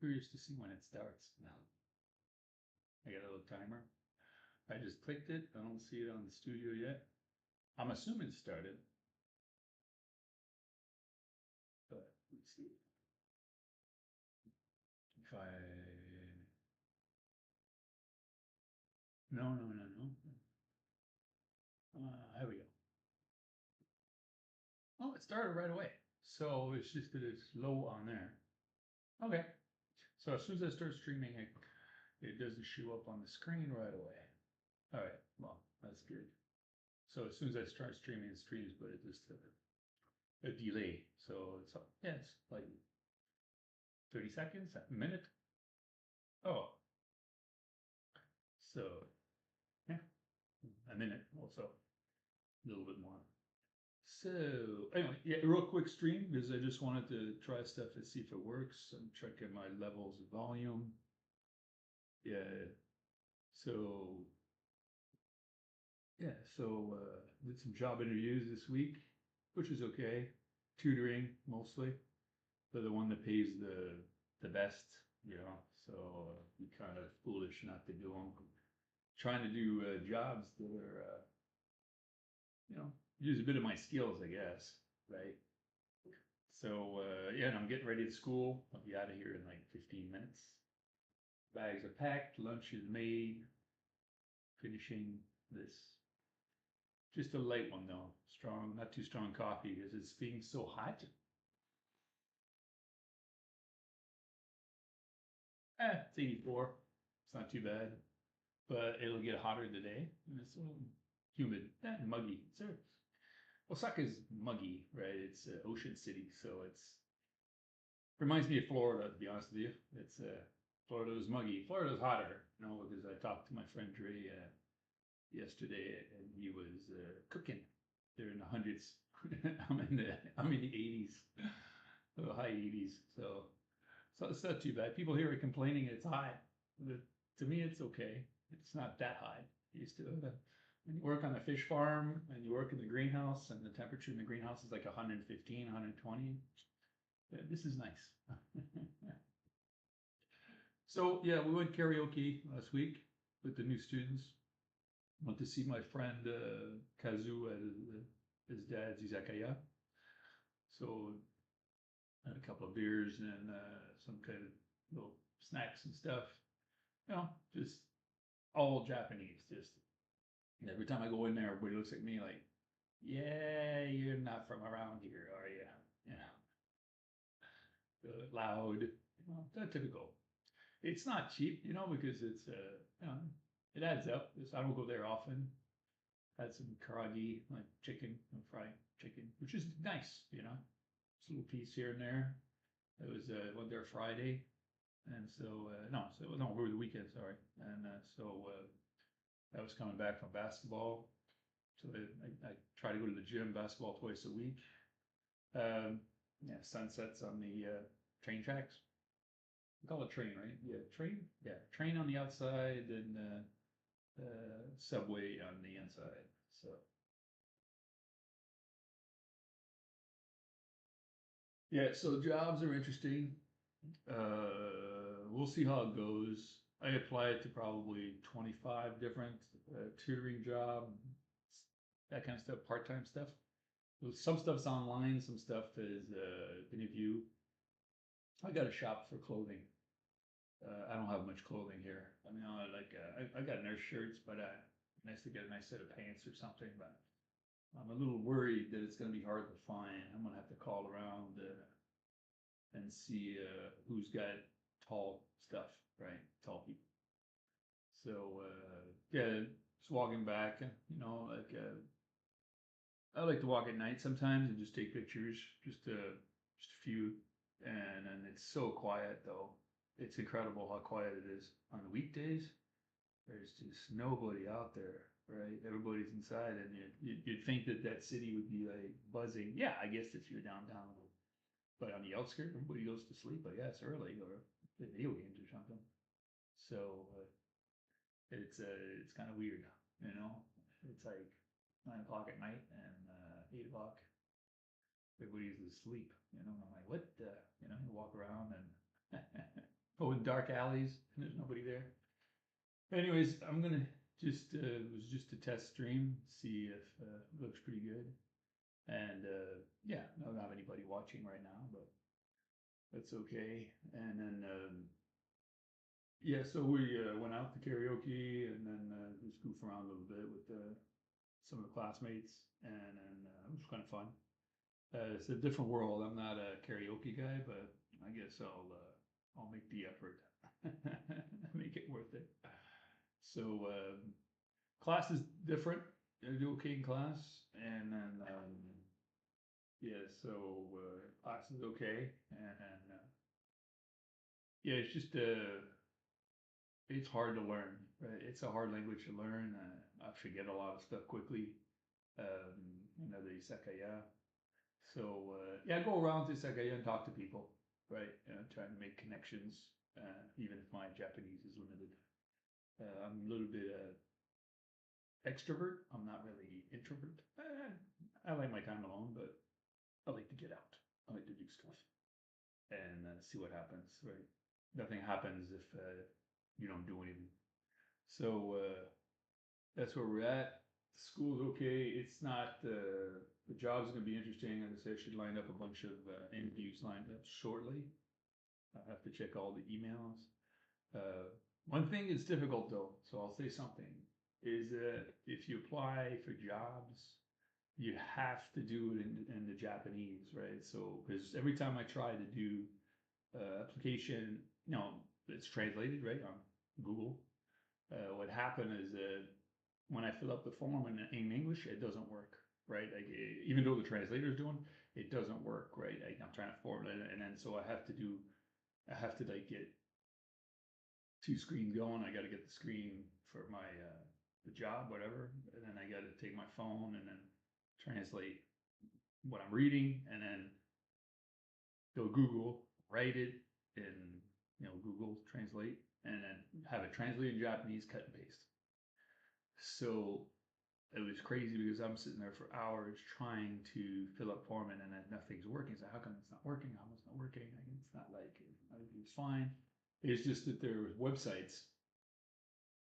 Curious to see when it starts. Now I got a little timer. I just clicked it. I don't see it on the studio yet. I'm assuming it started. But let's see. If I no. Here we go. Oh, it started right away. So it's just that it's low on there. Okay. So as soon as I start streaming, it doesn't show up on the screen right away. All right. Well, that's good. So as soon as I start streaming, it streams, but it just a delay. So it's yeah, it's like 30 seconds, a minute. Oh, so yeah, a minute also, a little bit more. So anyway, yeah, real quick stream because I just wanted to try stuff to see if it works. I'm checking my levels of volume. Yeah. So yeah, so did some job interviews this week, which is okay. Tutoring mostly, but the one that pays the best, you know. So be kind of foolish not to do them. Trying to do jobs that are, you know, use a bit of my skills, I guess, right? So yeah, and I'm getting ready to school. I'll be out of here in like 15 minutes. Bags are packed, lunch is made. Finishing this. Just a light one though, strong, not too strong coffee because it's being so hot. It's 84. It's not too bad, but it'll get hotter today, and it's a little humid and muggy. So Osaka's muggy, right? It's ocean city, so it's reminds me of Florida. To be honest with you, it's Florida's muggy. Florida's hotter, you know, because I talked to my friend Dre yesterday, and he was cooking. They're in the hundreds. I'm in the 80s, the high 80s. So it's not too bad. People here are complaining it's high. But to me, it's okay. It's not that high. Used to when you work on a fish farm and you work in the greenhouse and the temperature in the greenhouse is like 115, 120. This is nice. So yeah, we went karaoke last week with the new students. Went to see my friend Kazu at his dad's izakaya. So had a couple of beers and some kind of little snacks and stuff. You know, just all Japanese. Just every time I go in there, everybody looks at me like, "Yeah, you're not from around here, are you?" Loud. You know, that typical. It's not cheap, you know, because it's you know, it adds up. I don't go there often. Had some karagi, like chicken, fried chicken, which is nice, you know. Just a little piece here and there. It was went there Friday, and so no, over the weekend, sorry, and I was coming back from basketball, so I try to go to the gym, basketball twice a week. Um, yeah, sunsets on the train tracks. We call it train, right? Yeah, train. Yeah, train on the outside and subway on the inside. So yeah, so jobs are interesting. We'll see how it goes. I applied to probably 25 different tutoring job, that kind of stuff, part-time stuff. Some stuff's online, some stuff is interview. I got a shop for clothing. I don't have much clothing here. I mean, I got nice shirts, but nice to get a nice set of pants or something. But I'm a little worried that it's going to be hard to find. I'm going to have to call around and see who's got tall stuff, right? Tall people. So yeah, just walking back, you know, I like to walk at night sometimes and just take pictures, just a few, and it's so quiet though. It's incredible how quiet it is on the weekdays. There's just nobody out there, right? Everybody's inside, and you'd think that that city would be like buzzing. Yeah, I guess if you're downtown, but on the outskirts, everybody goes to sleep. I guess early or the video games or something. So it's kind of weird, you know. It's like 9 o'clock at night and 8 o'clock. Everybody's asleep, you know. I'm like, what? You know, you walk around and Oh, in dark alleys, and there's nobody there. Anyways, I'm gonna just it was just a test stream, see if it looks pretty good. And yeah, I don't have anybody watching right now, but that's okay. And then yeah, so we went out to karaoke and then just goof around a little bit with some of the classmates, and then it was kind of fun. It's a different world. I'm not a karaoke guy, but I guess I'll make the effort, make it worth it. So class is different. I do okay in class, and then yeah, so class is okay, and yeah, it's just it's hard to learn. Right? It's a hard language to learn. I forget a lot of stuff quickly. Another Isakaya. So yeah, go around to Isakaya and talk to people, right? Trying to make connections, even if my Japanese is limited. I'm a little bit extrovert. I'm not really introvert. I like my time alone, but I like to get out. I like to do stuff and see what happens. Right? Nothing happens if you don't do anything. So that's where we're at. School's okay. It's not the job's gonna be interesting. As I said, I should line up a bunch of interviews lined up shortly. I have to check all the emails. One thing is difficult though, so I'll say something, is that if you apply for jobs, you have to do it in the Japanese, right? So, because every time I try to do application, it's translated, right, on Google. What happened is that when I fill up the form in English, it doesn't work, right? Like, even though the translator is doing, it doesn't work, right? I'm trying to formulate it, and then so I have to like get two screens going. I got to get the screen for my the job, whatever, and then I got to take my phone and then translate what I'm reading, and then go Google, write it in Google Translate, and then have it translated in Japanese, cut and paste. So it was crazy because I'm sitting there for hours trying to fill up form, and then nothing's working. So how come it's not working? How come it's not working? It's not like everything's fine. It's just that there are websites,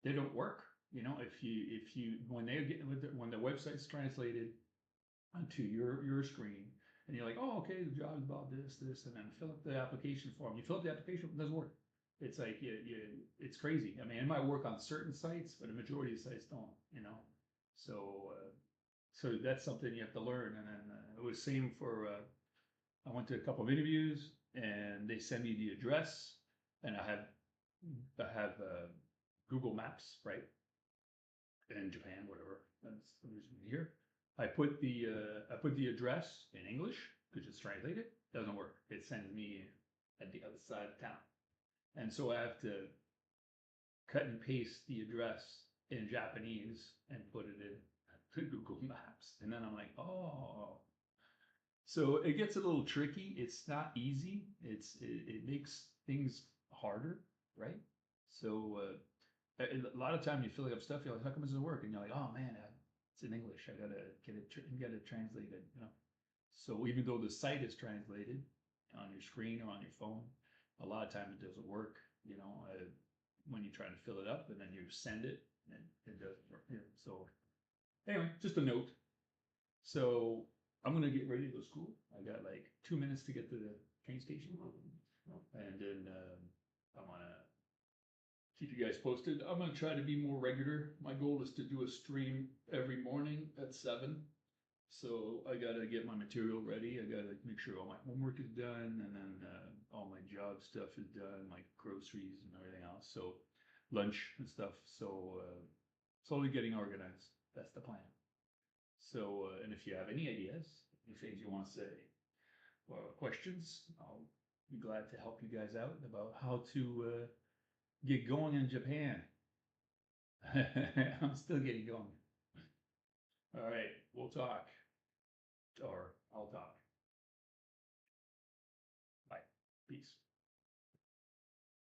they don't work. If you when they get when the website's translated onto your screen, and you're like, oh, okay, the job's about this, and then fill up the application form. You fill up the application, it doesn't work. It's like it's crazy. I mean, it might work on certain sites, but a majority of sites don't. So so that's something you have to learn. And then it was same for I went to a couple of interviews, and they send me the address, and I have Google Maps, right, in Japan, whatever. That's here. I put the address in English because it's translated. Doesn't work. It sends me at the other side of town, and so I have to cut and paste the address in Japanese and put it in Google Maps. And then I'm like, oh. So it gets a little tricky. It's not easy. It makes things harder, right? So a lot of time you fill up stuff, you're like, how come it doesn't work? And you're like, oh man, it's in English. I gotta get it translated. So even though the site is translated on your screen or on your phone, a lot of times it doesn't work. When you try to fill it up and then you send it, and it doesn't work. So anyway, just a note. So I'm gonna get ready to go to school. I got like 2 minutes to get to the train station, and then I'm gonna keep you guys posted. I'm gonna try to be more regular. My goal is to do a stream every morning at 7. So I gotta get my material ready. I gotta make sure all my homework is done, and then all my job stuff is done, like groceries and everything else. So lunch and stuff. So slowly getting organized. That's the plan. So and if you have any ideas, any things you want to say, or questions, I'll be glad to help you guys out about how to get going in Japan. I'm still getting going. All right, we'll talk. Or I'll talk. Bye. Peace.